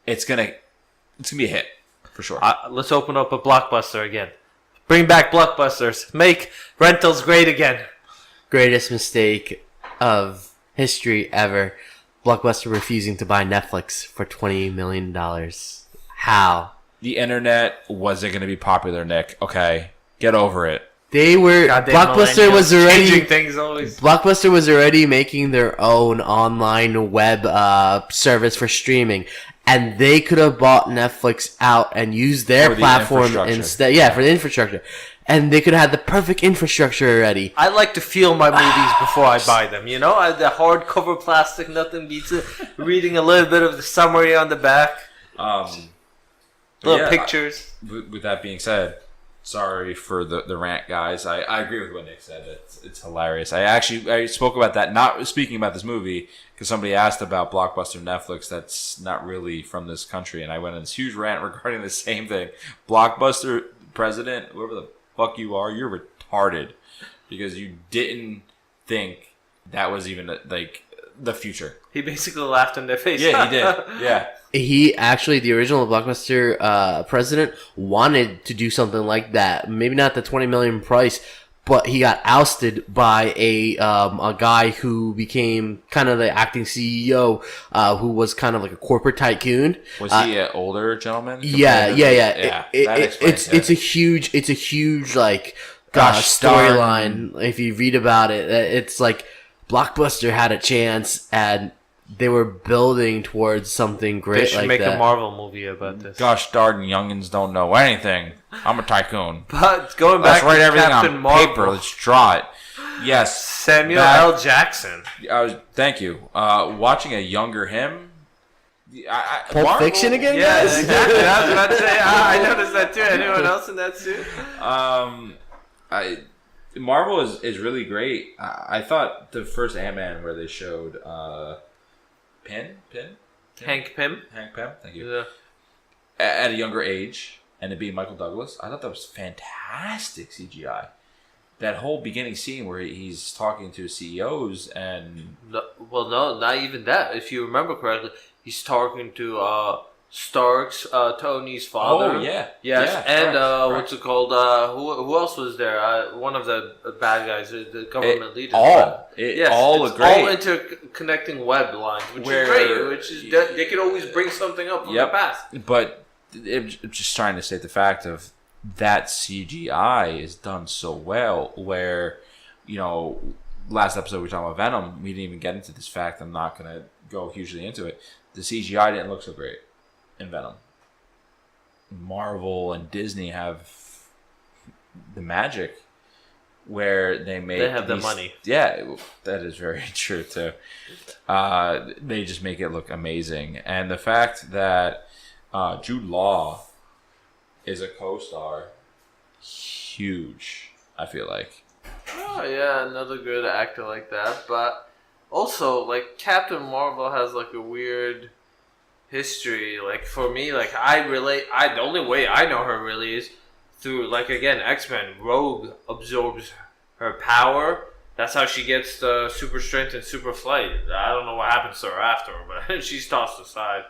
it's gonna be a hit for sure. Let's open up a Blockbuster again. Bring back Blockbusters. Make rentals great again. Greatest mistake of history ever. Blockbuster refusing to buy Netflix for $20 million. How? The internet wasn't going to be popular, Nick. Okay, get over it. They were Blockbuster was already changing things always. Blockbuster was already making their own online web service for streaming, and they could have bought Netflix out and used their platform instead. Yeah, for the infrastructure, and they could have had the perfect infrastructure already. I like to feel my movies before I buy them. You know, the hardcover plastic, nothing beats it. Reading a little bit of the summary on the back. Little pictures. With that being said, sorry for the rant, guys. I agree with what Nick said. It's hilarious. I spoke about that, not speaking about this movie, because somebody asked about Blockbuster Netflix that's not really from this country, and I went on this huge rant regarding the same thing. Blockbuster president, whoever the fuck you are, you're retarded, because you didn't think that was even like the future. He basically laughed in their face. Yeah, he did. Yeah. He actually, the original Blockbuster president, wanted to do something like that. Maybe not the $20 million price, but he got ousted by a guy who became kind of the acting CEO, who was kind of like a corporate tycoon. Was he an older gentleman? Yeah. It's a huge like storyline. If you read about it, it's like Blockbuster had a chance and they were building towards something great. They should make a Marvel movie about this. Gosh darn, youngins don't know anything. I'm a tycoon. But going back to write everything Captain on Marvel, paper. Let's draw it. Yes, Samuel L. Jackson. Thank you. Watching a younger him. Pulp Fiction again? Yeah, exactly. I was about to say. I noticed that too. Anyone else in that suit? Marvel is really great. I thought the first Ant-Man where they showed Hank Pym. Thank you. Yeah. At a younger age, and it being Michael Douglas, I thought that was fantastic CGI. That whole beginning scene where he's talking to CEOs and no, not even that. If you remember correctly, he's talking to Stark's Tony's father. Oh yeah, yes, yeah, and correct. What's it called? Who else was there? One of the bad guys, the government leaders. All it's great. all interconnecting web lines, which is great. Which is they could always bring something up from the past. But I'm just trying to state the fact of that CGI is done so well. Where last episode we were talking about Venom. We didn't even get into this fact. I'm not going to go hugely into it. The CGI didn't look so great in Venom. Marvel and Disney have the magic where they have the money. Yeah, that is very true too. They just make it look amazing, and the fact that Jude Law is a co-star, huge. I feel like. Oh yeah, another good actor like that, but also like Captain Marvel has like a weird history. Like for me, like the only way I know her really is through like again X-Men. Rogue absorbs her power. That's how she gets the super strength and super flight. I don't know what happens to her after, but she's tossed aside.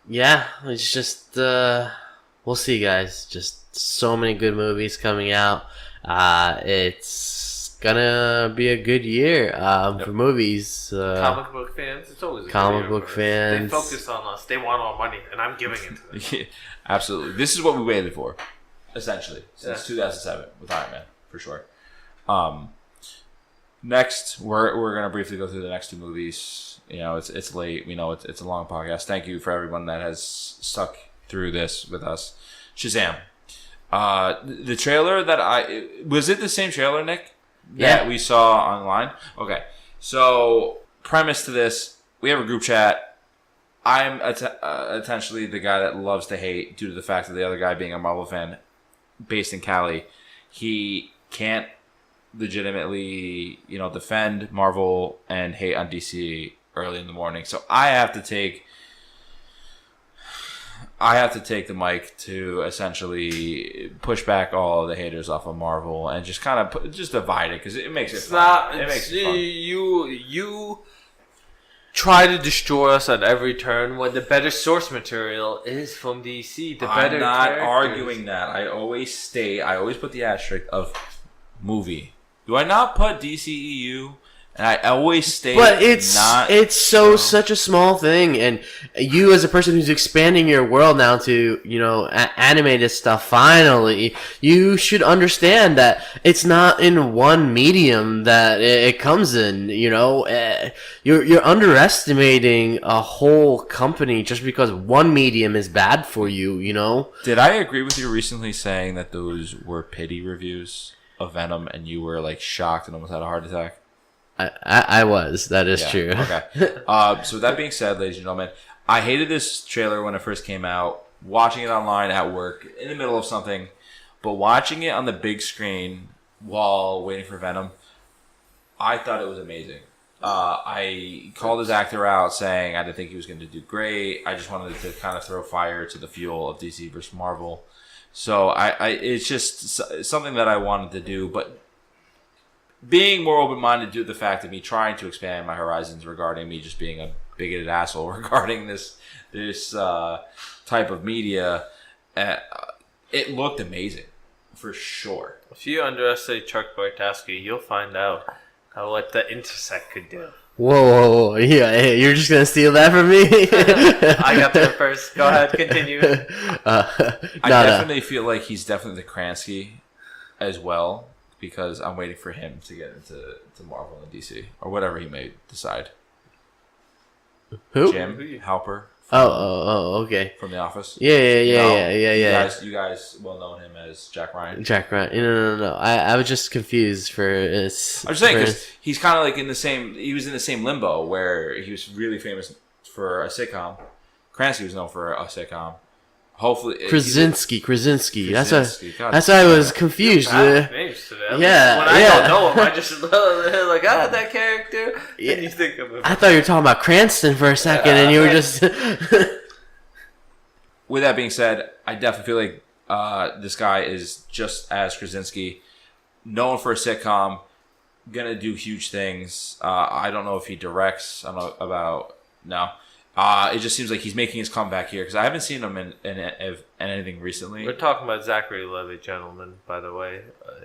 Yeah, it's just we'll see, guys. Just so many good movies coming out. It's gonna be a good year for movies. Comic book fans, it's always a comic book fans. They focus on us. They want our money, and I'm giving it to them. Yeah, absolutely. This is what we waited for. essentially, since 2007 with Iron Man, for sure. Next, we're gonna briefly go through the next two movies. You know, it's late. We know it's a long podcast. Thank you for everyone that has stuck through this with us. Shazam. The trailer was it the same trailer, Nick? That we saw online? Okay. So, premise to this, we have a group chat. I'm essentially the guy that loves to hate due to the fact that the other guy being a Marvel fan based in Cali, he can't legitimately, defend Marvel and hate on DC early in the morning. So I have to take the mic to essentially push back all of the haters off of Marvel and just kind of divide it because it makes it fun. It makes it fun. You try to destroy us at every turn when the better source material is from DC. I'm not arguing that. I always put the asterisk of movie. Do I not put DCEU? And I always state, but it's such a small thing, and you as a person who's expanding your world now to animated stuff. Finally, you should understand that it's not in one medium that it comes in. You're underestimating a whole company just because one medium is bad for you. Did I agree with you recently saying that those were pity reviews of Venom, and you were like shocked and almost had a heart attack? I was. That is true. Okay. So with that being said, ladies and gentlemen, I hated this trailer when it first came out. Watching it online at work in the middle of something, but watching it on the big screen while waiting for Venom, I thought it was amazing. I called his actor out saying I didn't think he was going to do great. I just wanted to kind of throw fire to the fuel of DC versus Marvel. So it's just something that I wanted to do, but being more open-minded due to the fact of me trying to expand my horizons regarding me just being a bigoted asshole regarding this type of media, it looked amazing, for sure. If you underestimate Chuck Bartaski, you'll find out what the Intersect could do. Whoa. Yeah, you're just going to steal that from me? I got there first. Go ahead, continue. I definitely feel like he's definitely the Kransky as well, because I'm waiting for him to get into Marvel and DC or whatever he may decide. Who? Jim Halper. Okay. From The Office. Yeah. You guys well know him as Jack Ryan. Jack Ryan. No. I was just confused for his. I'm just saying because he's kind of like in the same. He was in the same limbo where he was really famous for a sitcom. Kransky was known for a sitcom. Hopefully, Krasinski. Krasinski. That's why I was confused. Names today. When I don't know him, I just like that character. Yeah. And you think of him. I thought you were talking about Cranston for a second, and you were just. With that being said, I definitely feel like this guy is just as Krasinski, known for a sitcom, gonna do huge things. I don't know if he directs. I don't know about no. It just seems like he's making his comeback here because I haven't seen him in anything recently. We're talking about Zachary Levi, gentlemen, by the way.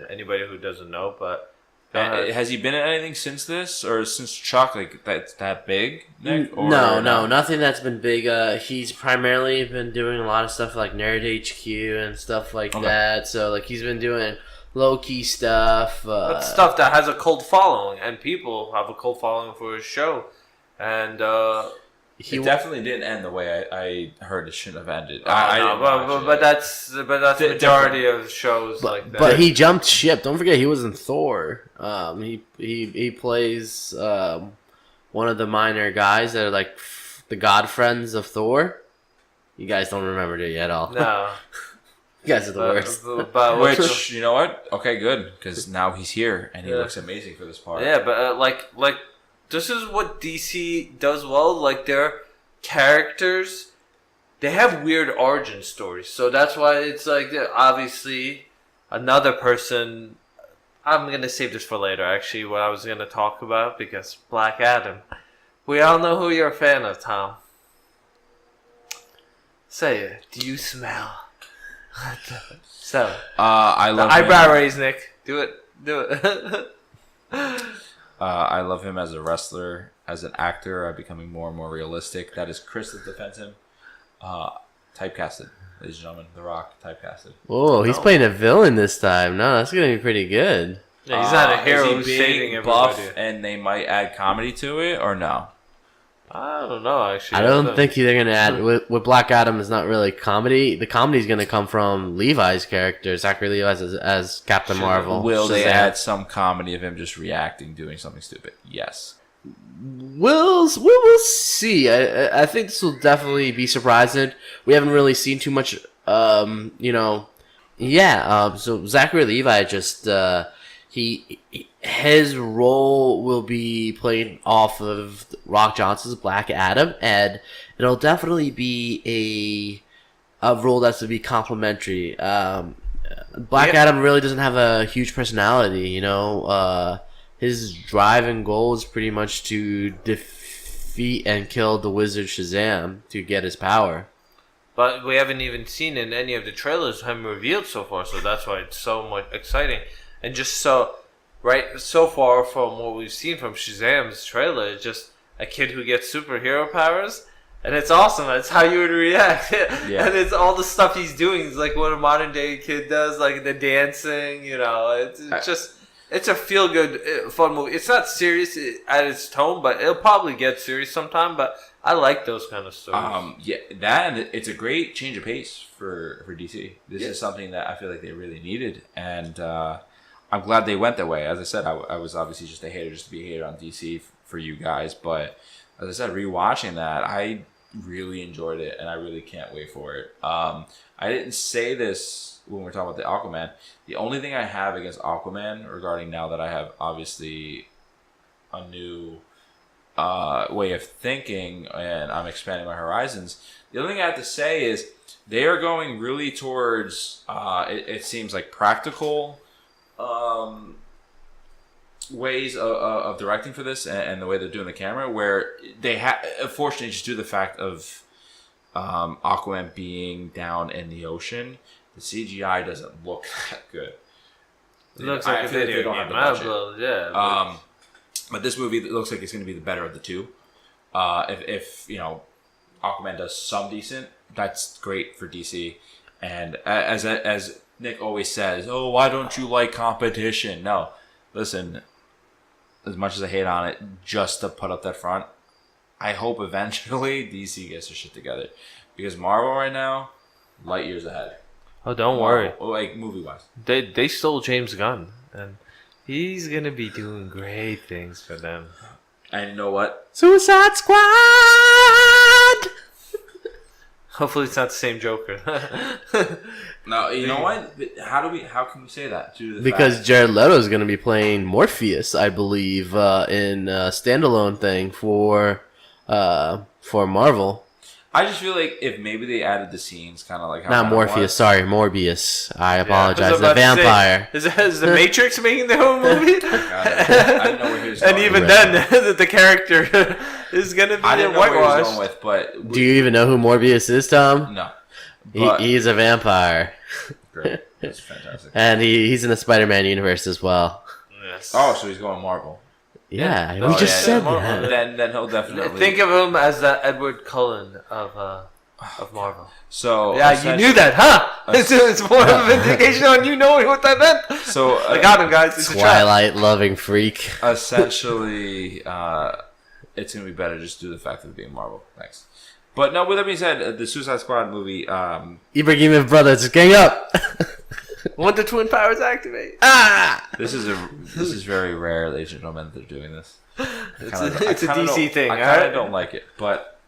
Anybody who doesn't know, but has he been in anything since this or since Chuck? Like that's that big? Nick? No, nothing that's been big. He's primarily been doing a lot of stuff like Nerd HQ and stuff like that. So like he's been doing low key stuff, but stuff that has a cult following, and people have a cult following for his show, and. It definitely didn't end the way I heard it shouldn't have ended. But that's the majority of shows like that. But he jumped ship. Don't forget he was in Thor. He plays one of the minor guys that are like the god friends of Thor. You guys don't remember it at all. No. You guys are the worst. Which, you know what? Okay, good. Because now he's here and he looks amazing for this part. Yeah, but like this is what DC does well. Like their characters, they have weird origin stories. So that's why it's like obviously another person. I'm gonna save this for later. Actually, what I was gonna talk about because Black Adam. We all know who you're a fan of, Tom. Say it. Do you smell? So I love the eyebrow raise, Nick. Do it. I love him as a wrestler, as an actor, becoming more and more realistic. That is Chris that defends him. Typecasted. ladies and gentlemen. The Rock typecasted. Oh, he's playing a villain this time. No, that's gonna be pretty good. Yeah, he's not a hero Is who's he saving big, everybody. buff, and they might add comedy to it, or no? I don't know, actually. I don't think they're gonna add with Black Adam. Is not really comedy. The comedy's gonna come from Levi's character, Zachary Levi's as Captain Marvel. Will they Shazam. add some comedy of him just reacting, doing something stupid? Yes. We'll see. I think this will definitely be surprising. We haven't really seen too much. So Zachary Levi just his role will be played off of Rock Johnson's Black Adam, and it'll definitely be a role that's to be complimentary. Black Adam really doesn't have a huge personality, his drive and goal is pretty much to defeat and kill the wizard Shazam to get his power. But we haven't even seen in any of the trailers him revealed so far, so that's why it's so much exciting. And just so far from what we've seen from Shazam's trailer, it's just a kid who gets superhero powers, and it's awesome. That's how you would react. Yeah. And it's all the stuff he's doing. It's like what a modern day kid does, like the dancing. It's a feel good, fun movie. It's not serious at its tone, but it'll probably get serious sometime. But I like those kind of stories. It's a great change of pace for DC. This is something that I feel like they really needed, and I'm glad they went that way. As I said, I was obviously just a hater, just to be a hater on DC for you guys. But as I said, rewatching that, I really enjoyed it, and I really can't wait for it. I didn't say this when we're talking about the Aquaman. The only thing I have against Aquaman, regarding now that I have obviously a new way of thinking and I'm expanding my horizons, the only thing I have to say is they are going really towards it seems like practical ways of directing for this, and the way they're doing the camera, where they unfortunately, just due to the fact of Aquaman being down in the ocean, the CGI doesn't look that good. It looks like a video game. But this movie looks like it's going to be the better of the two. If Aquaman does some decent, that's great for DC. And as Nick always says, oh, why don't you like competition? No, listen, as much as I hate on it, just to put up that front, I hope eventually DC gets their shit together. Because Marvel right now, light years ahead. Oh, don't worry. Like, movie-wise. They stole James Gunn, and he's going to be doing great things for them. And you know what? Suicide Squad! Hopefully it's not the same Joker. No, you know what? How can we say that? Because Jared Leto is going to be playing Morpheus, I believe, in a standalone thing for Marvel. I just feel like if maybe they added the scenes, kind of like how not Morpheus, sorry, Morbius. I apologize. The vampire. Is the Matrix making their own movie? I didn't know where he was going. And even then, the character is gonna be I didn't know where he was whitewashed. going with, but do you even know who Morbius is, Tom? No. He's a vampire. Great, that's fantastic. And he's in the Spider-Man universe as well. Yes. Oh, so he's going Marvel. Yeah, we just said Marvel. that. Then he'll definitely Think of him as the Edward Cullen of Marvel. So yeah, you knew that, huh? It's more of an indication on you knowing what that meant. So I got him, guys. It's Twilight loving freak. Essentially, it's gonna be better just due to the fact of it being Marvel. Thanks. But no, with that being said, the Suicide Squad movie. Ibrahim brothers, gang up. When the twin powers activate. This is very rare, ladies and gentlemen, that they're doing this. It's a DC thing. I kind of don't like it, but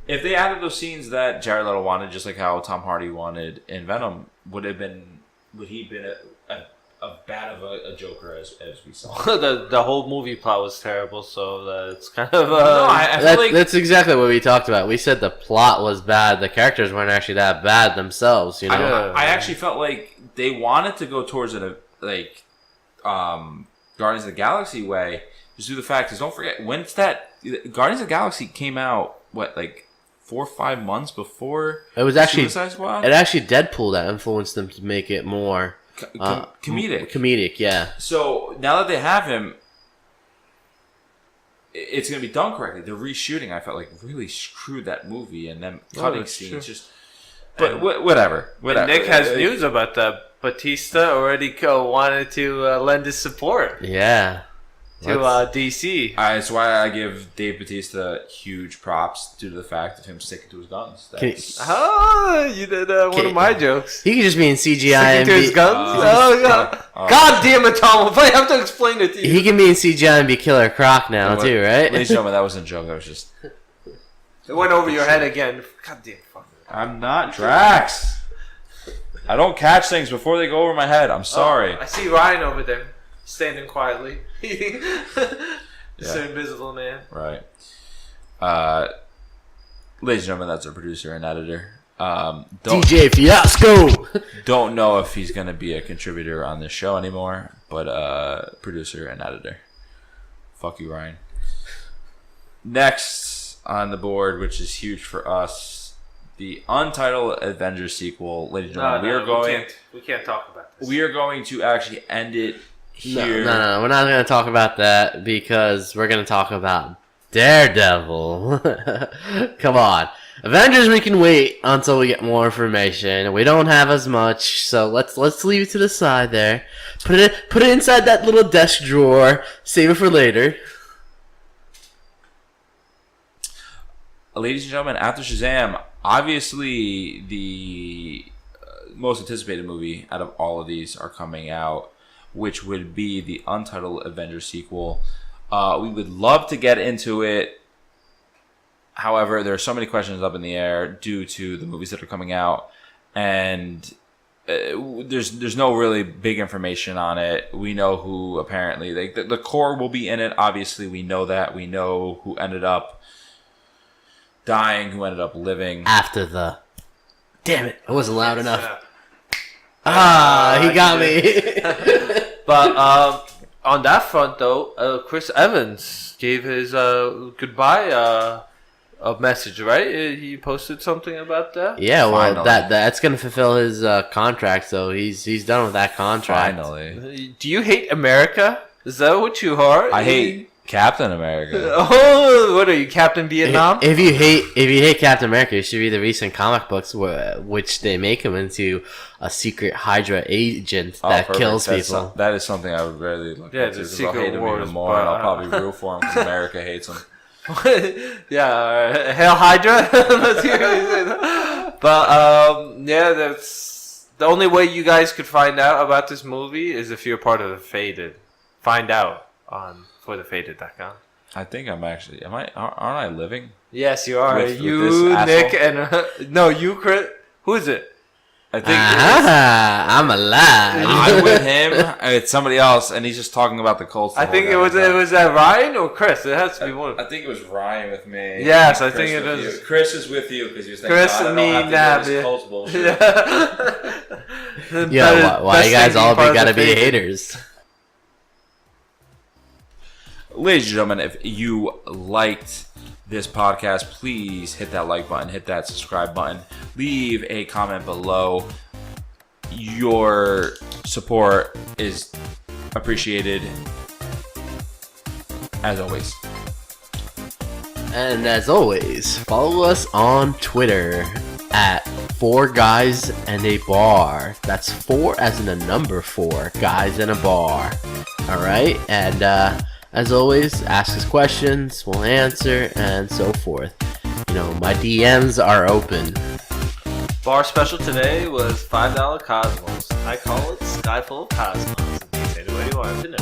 if they added those scenes that Jared Leto wanted, just like how Tom Hardy wanted in Venom, would he been a bad of a Joker as we saw? the whole movie plot was terrible, so it's kind of that's exactly what we talked about. We said the plot was bad. The characters weren't actually that bad themselves. I actually felt like they wanted to go towards it like Guardians of the Galaxy way. Just do the fact is, don't forget when's that Guardians of the Galaxy came out. What, like 4 or 5 months before it was actually Suicide Squad? It actually Deadpool that influenced them to make it more comedic. Comedic, yeah. So now that they have him, it's going to be done correctly. The reshooting, I felt like, really screwed that movie, and them cutting scenes. True. Just But whatever. And Nick has news about that. Batista already wanted to lend his support. Yeah. To DC. That's why I give Dave Bautista huge props due to the fact of him sticking to his guns. You did one of my jokes. He could just be in CGI sticking and to his guns. God damn it, Tom! I have to explain it to you. He can be in CGI and be Killer Croc now too, right? Ladies and gentlemen, that wasn't a joke. That was just. It went over your head again. God damn fuck. I'm not Drax. I don't catch things before they go over my head. I'm sorry. I see Ryan over there, standing quietly. Mr. Invisible Man. Right. Ladies and gentlemen, that's our producer and editor. DJ Fiasco! Don't know if he's going to be a contributor on this show anymore, but producer and editor. Fuck you, Ryan. Next on the board, which is huge for us, the untitled Avengers sequel. Ladies and gentlemen, we can't talk about this. We are going to actually end it here. No, we're not going to talk about that because we're going to talk about Daredevil. Come on. Avengers, we can wait until we get more information. We don't have as much, so let's leave it to the side there. Put it inside that little desk drawer. Save it for later. Ladies and gentlemen, after Shazam, obviously the most anticipated movie out of all of these are coming out, which would be the untitled Avengers sequel. We would love to get into it. However, there are so many questions up in the air due to the movies that are coming out, and there's no really big information on it. We know who apparently the core will be in it. Obviously, we know that. We know who ended up dying, who ended up living after the. Damn it! I wasn't loud enough. He got me. But on that front, though, Chris Evans gave his goodbye message, right? He posted something about that. Yeah, well, that's gonna fulfill his contract, so he's done with that contract. Finally. Do you hate America? Is that what you are? I hate Captain America. Oh, what are you, Captain Vietnam? If you hate Captain America, you should read the recent comic books which they make him into a secret Hydra agent that kills people. That is something I would really look into because I'll hate him even more, and I'll probably root for him because America hates him. Hail Hydra. Let's hear you say that. But that's the only way you guys could find out about this movie is if you're part of the Faded. Find out on forthefaded.com. I think I'm actually. Aren't I living? Yes, you are. With you, this Nick, and no, you, Chris. Who is it? I think I'm alive. I'm with him. It's somebody else, and he's just talking about the Colts. I think it was Ryan or Chris. It has to be one. I think it was Ryan with me. Yes, I think it is. Chris is with you because he was thinking, Chris I don't have to do this Colts bullshit. Why you guys all gotta be haters? Ladies and gentlemen, if you liked this podcast, please hit that like button, hit that subscribe button, leave a comment below. Your support is appreciated, as always. And as always, follow us on Twitter at FourGuysandaBar. That's 4 as in a number 4, guys in a bar. Alright? And as always, ask us questions, we'll answer, and so forth. You know, my DMs are open. Bar special today was $5 Cosmos. I call it Sky Full of Cosmos. Say the way you want to know.